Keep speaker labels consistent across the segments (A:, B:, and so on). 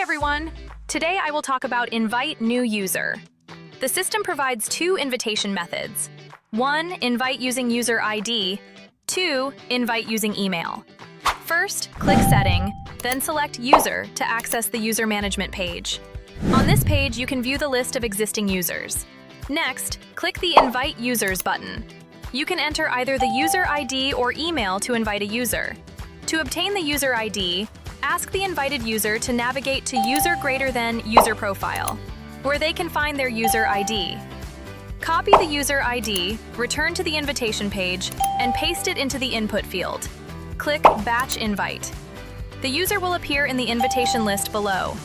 A: everyone! Today I will talk about invite new user. The system provides two invitation methods. 1. Invite using user ID. 2. Invite using email. First, click Setting, then select User to access the user management page. On this page, you can view the list of existing users. Next, click the Invite Users button. You can enter either the user ID or email to invite a user. To obtain the user ID, ask the invited user to navigate to User greater than User Profile, where they can find their user ID. Copy the user ID, return to the invitation page, and paste it into the input field. Click Batch Invite. The user will appear in the invitation list below.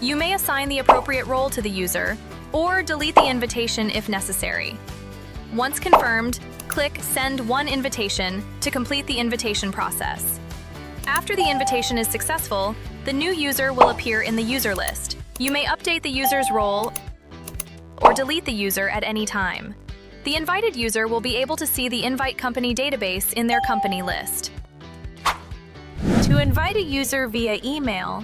A: You may assign the appropriate role to the user, or delete the invitation if necessary. Once confirmed, click Send One Invitation to complete the invitation process. After the invitation is successful, the new user will appear in the user list. You may update the user's role or delete the user at any time. The invited user will be able to see the invite company database in their company list. To invite a user via email,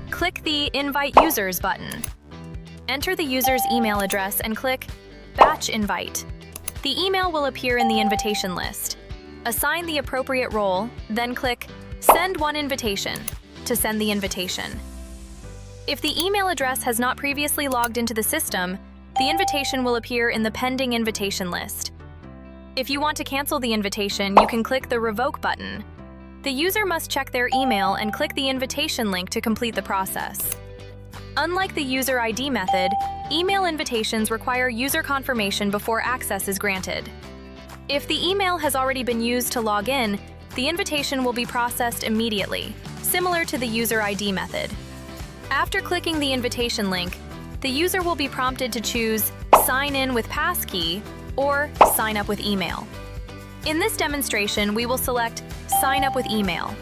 A: click the Invite Users button. Enter the user's email address and click Batch Invite. The email will appear in the invitation list. Assign the appropriate role, then click Send One Invitation to send the invitation. If the email address has not previously logged into the system, the invitation will appear in the pending invitation list. If you want to cancel the invitation, you can click the Revoke button. The user must check their email and click the invitation link to complete the process. Unlike the user ID method, email invitations require user confirmation before access is granted. If the email has already been used to log in, the invitation will be processed immediately, similar to the user ID method. After clicking the invitation link, the user will be prompted to choose Sign in with Passkey or Sign up with email. In this demonstration, we will select Sign up with email.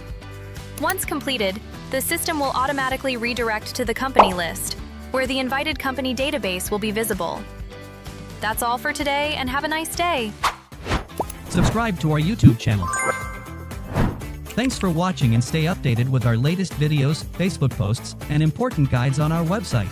A: Once completed, the system will automatically redirect to the company list, where the invited company database will be visible. That's all for today, and have a nice day!
B: Subscribe to our YouTube channel. Thanks for watching and stay updated with our latest videos, Facebook posts, and important guides on our website.